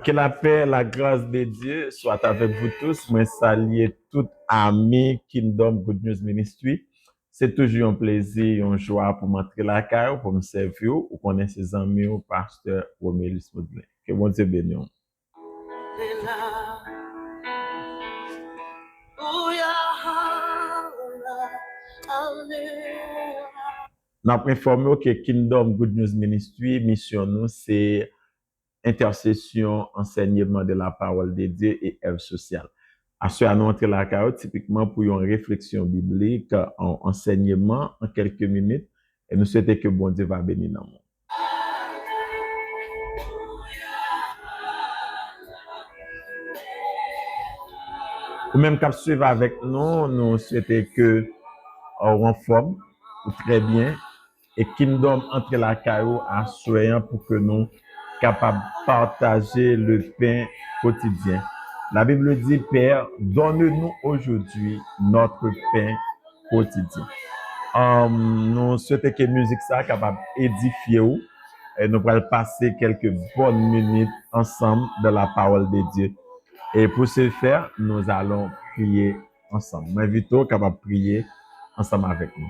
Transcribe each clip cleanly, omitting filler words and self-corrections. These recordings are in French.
Que la paix, la grâce de Dieu soit avec vous tous. Moi, saluer tout ami Kingdom Good News Ministry. C'est toujours un plaisir, une joie pour m'entrer la caille, pour me servir, ou connaître ses amis, au pasteur Romélus Baudelaire. Que bon Dieu bénisse. Nous avons informé que Kingdom Good News Ministry, mission nous, c'est intercession, enseignement de la parole de Dieu et œuvre sociale. À ce à nous entrer la carotte, typiquement pour une réflexion biblique, en enseignement, en quelques minutes, et nous souhaitons que bon Dieu va bénir dans le monde. Ou même qu'à suivre avec nous, nous souhaitons que on en forme, ou très bien, et Kingdom entre la caillou en soyant pour que nous capables de partager le pain quotidien. La Bible dit, Père, donne-nous aujourd'hui notre pain quotidien. Nous souhaitons que la musique soit capable d'édifier ou et nous allons passer quelques bonnes minutes ensemble dans la parole de Dieu. Et pour ce faire, nous allons prier ensemble. M'invitons capable de prier ensemble avec nous.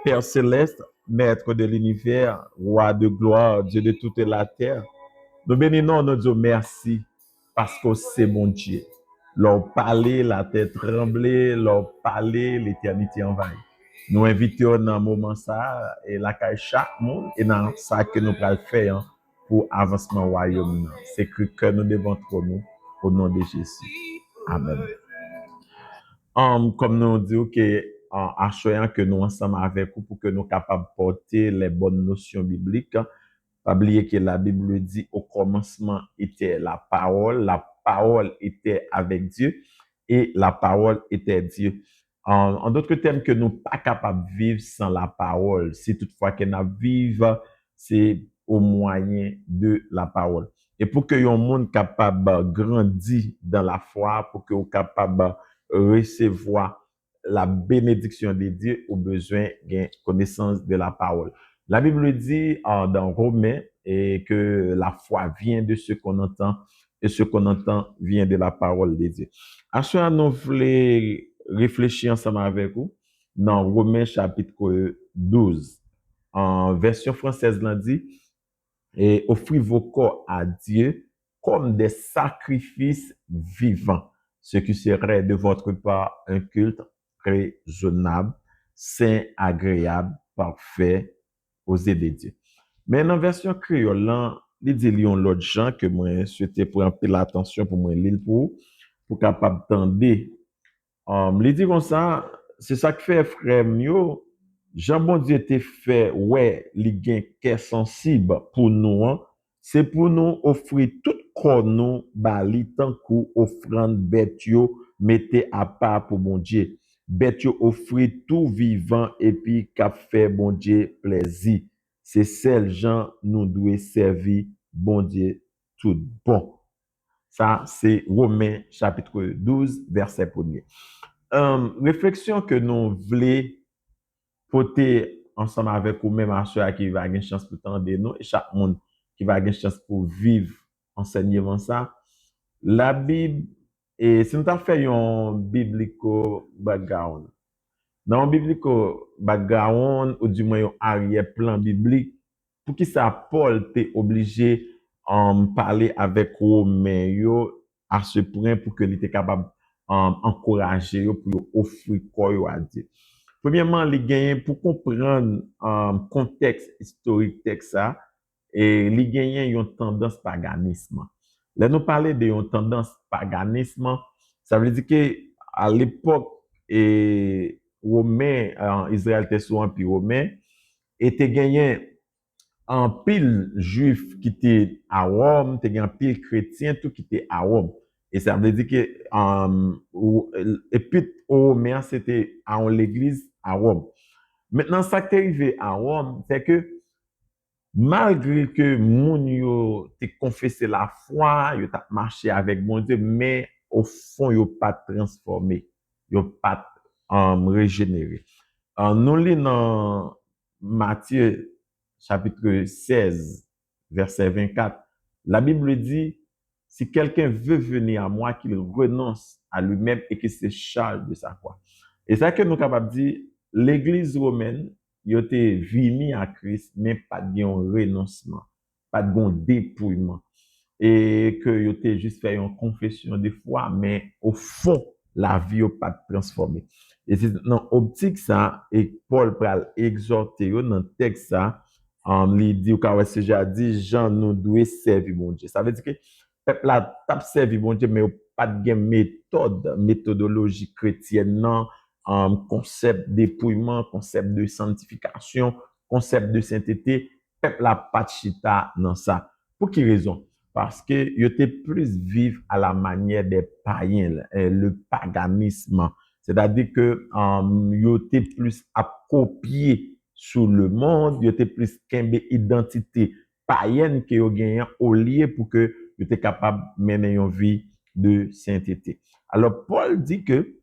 Père céleste, Maître de l'univers, Roi de gloire, Dieu de toute la terre, nous bénissons notre Dieu, merci, parce que c'est bon Dieu. Leur parler, la tête tremblée, leur parler, l'éternité envahie. Nous invitons dans un moment ça, et la caille chaque monde, et dans ça que nous allons faire pour avancement au royaume. C'est que nous devons nous au nom de Jésus. Amen. Comme nous disons que en choisissant que nous ensemble avec vous pour que nous capables de porter les bonnes notions bibliques, pas oublier que la Bible dit au commencement était la parole était avec Dieu et la parole était Dieu. En d'autres termes, que nous pas capables de vivre sans la parole. Si toutefois que nous vivons, c'est au moyen de la parole. Et pour que yon monde capable de grandir dans la foi, pour que vous capable recevoir la bénédiction de Dieu, au besoin de connaissance de la parole. La Bible dit dans Romains et que la foi vient de ce qu'on entend et ce qu'on entend vient de la parole de Dieu. À ce moment, nous voulons réfléchir ensemble avec vous dans Romains chapitre 12. En version française, l'on dit, et offrez vos corps à Dieu comme des sacrifices vivants, ce qui serait de votre part un culte raisonnable, saint, agréable, parfait, aux yeux de Dieu. Mais dans la version créole, il dit l'autre gens que moi souhaitais prendre l'attention pour moi lire pour capable d'entendre. Il dit comme ça, c'est ça que fait frère mieux. Jean bon Dieu te fait ouais, li gen cœur sensible pour nous, c'est pour nous offrir tout corps nous bali tant kou offrande bête yo mettez à part pour bon Dieu. Bête yo offrir tout vivant et puis qu'a fait bon Dieu plaisir. C'est celle gens nous doit servir bon Dieu tout bon. Ça c'est Romains chapitre 12 verset 1er. Réflexion que nous voulons porter ensemble avec vous même à ceux qui va avoir une chance pour tendre nous et chaque monde qui va avoir une chance pour vivre enseignement ça. La Bible, et si nous avons fait un biblico background, dans un biblico background, ou du moins un arrière-plan biblique, pour qui ça Paul t'est obligé de parler avec Romain à ce point pour que il était capable encourager pour offrir quoi à Dieu. Premièrement, les gagnants pour comprendre contexte historique texte ça et les gagnants ont tendance paganisme. Là nous parler de une tendance paganisme, ça veut dire que à l'époque et romain Israël était sous empire romain était gagné en pile juif qui était à Rome, était un pile chrétien tout qui était à Rome. Et ça veut dire que et puis romain c'était à l'église à Rome. Maintenant ça qui est arrivé à Rome, c'est que malgré que moun yo te confessé la foi, yo t'a marché avec bon Dieu, mais au fond yo pas transformé, yo pas régénéré. nous lisons dans Matthieu chapitre 16, verset 24. La Bible dit, si quelqu'un veut venir à moi, qu'il renonce à lui-même et qu'il se charge de sa croix. Et ça que nous sommes capables de dire, l'Église romaine, il a été venu à Christ, mais pas de renoncement, pas de dépouillement. Et que yo te juste fait une confession de foi, mais au fond, la vie n'a pas transformé. Et c'est dans l'optique ça, et Paul pral exhorter yo dans le texte ça, il dit, ou quand c'est déjà dit, Jean nous doit servir mon Dieu. Ça veut dire que peuple là tape servir mon Dieu, mais pas de méthodologie chrétienne, non, concept dépouillement, concept de sanctification, concept de sainteté, peuple là pas de chita dans ça. Pour quelle raison? Parce que yo te plus vivre à la manière des païens, le paganisme. C'est-à-dire que yo te plus à copier sur le monde, yo te plus qu'une identité païenne que yo gagnent au lieu pour que yo te capable de mener une vie de sainteté. Alors Paul dit que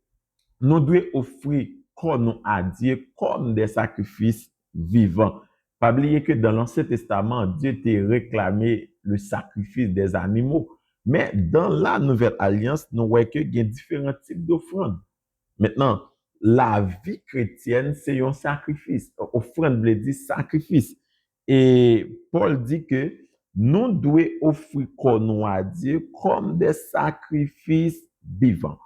nous devons offrir corps à Dieu comme des sacrifices vivants. Pas oublier que dans l'Ancien Testament, Dieu t'a réclamé le sacrifice des animaux. Mais dans la Nouvelle Alliance, nous voyons qu'il y a différents types d'offrandes. Maintenant, la vie chrétienne, c'est un sacrifice. Offrande veut dire sacrifice. Et Paul dit que nous devons offrir corps à Dieu comme des sacrifices vivants.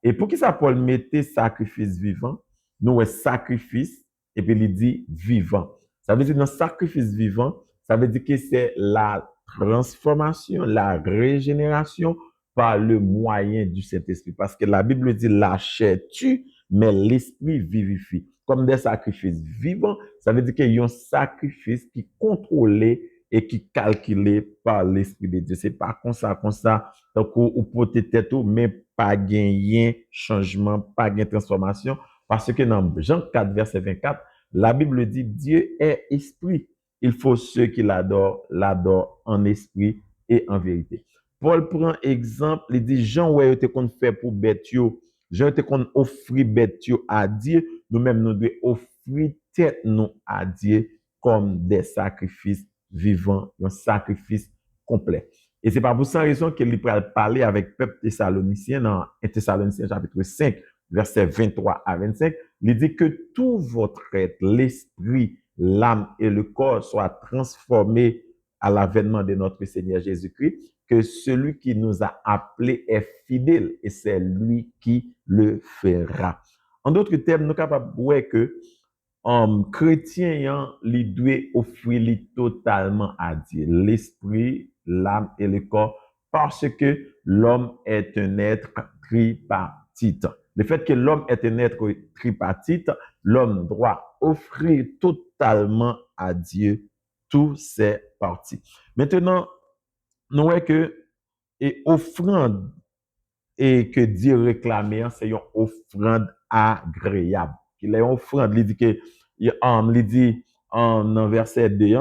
Et pour qui ça Paul mettait sacrifice vivant, nous sacrifice et puis il dit vivant. Ça veut dire dans sacrifice vivant, ça veut dire que c'est la transformation, la régénération par le moyen du Saint-Esprit. Parce que la Bible dit la chair tue, mais l'esprit vivifie. Comme des sacrifices vivants, ça veut dire qu'il y a un sacrifice qui est contrôlé et qui est calculé par l'Esprit de Dieu. C'est pas comme ça, donc ou porter tête ou, mais pas gagner changement, pas gagner transformation. Parce que dans Jean 4, verset 24, la Bible dit Dieu est esprit. Il faut ceux qui l'adorent en esprit et en vérité. Paul prend exemple, il dit Jean ouais était qu'on fait pour bête yo, Jean était qu'on offrir bête yo à Dieu, nous-mêmes nous devons offrir tête nous à Dieu comme des sacrifices vivants, un sacrifice complet. Et c'est pas pour ça raison qu'il peut parler avec le peuple thessalonicien dans 1 Thessaloniciens chapitre 5, verset 23 à 25. Il dit que tout votre être, l'esprit, l'âme et le corps soient transformés à l'avènement de notre Seigneur Jésus-Christ, que celui qui nous a appelés est fidèle et c'est lui qui le fera. En d'autres termes, nous sommes capables de voir que chrétien, il doit offrir totalement à Dieu, l'esprit, l'âme et le corps, parce que l'homme est un être tripartite. Le fait que l'homme est un être tripartite, l'homme doit offrir totalement à Dieu toutes ses parties. Maintenant, nous voyons que et offrande et que Dieu réclame, c'est une offrande agréable. Il est une offrande, il dit que, il dit en verset 2,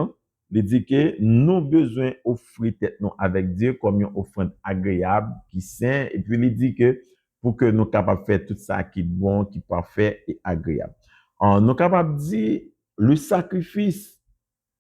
il dit que nous besoin offrir tête nous avec Dieu comme une offrande agréable, qui saint, et puis il dit que pour que nous capables de faire tout ça qui est bon, qui est parfait et agréable. Nous capables de dire le sacrifice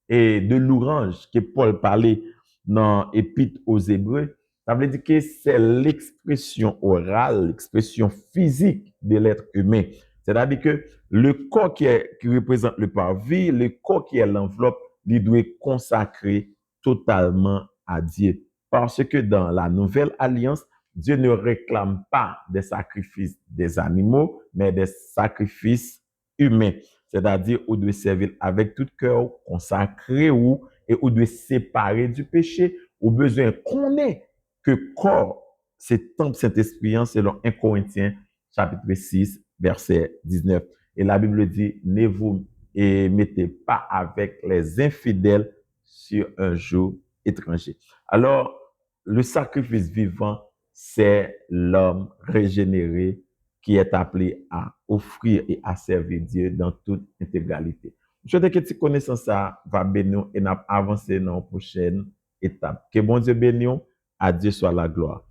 et de l'orange que Paul parlait dans l'Épître aux Hébreux, ça veut dire que c'est l'expression orale, l'expression physique de l'être humain. C'est-à-dire que le corps qui représente le parvis, le corps qui est l'enveloppe, il doit consacrer totalement à Dieu. Parce que dans la nouvelle alliance, Dieu ne réclame pas des sacrifices des animaux, mais des sacrifices humains. C'est-à-dire, on doit servir avec tout cœur, consacrer ou, et on doit séparer du péché, ou besoin qu'on ait que corps, c'est temple Saint-Esprit, selon 1 Corinthiens, chapitre 6, verset 19. Et la Bible dit, ne vous mettez pas avec les infidèles sur un jour étranger. Alors, le sacrifice vivant, c'est l'homme régénéré qui est appelé à offrir et à servir Dieu dans toute intégralité. Je souhaite que tu connaisses ça, va bénir et n'a avancé dans la prochaine étape. Que bon Dieu bénisse, à Dieu soit la gloire.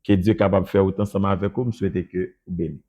Que Dieu est capable de faire autant ensemble avec vous, je souhaite que vous bénisse.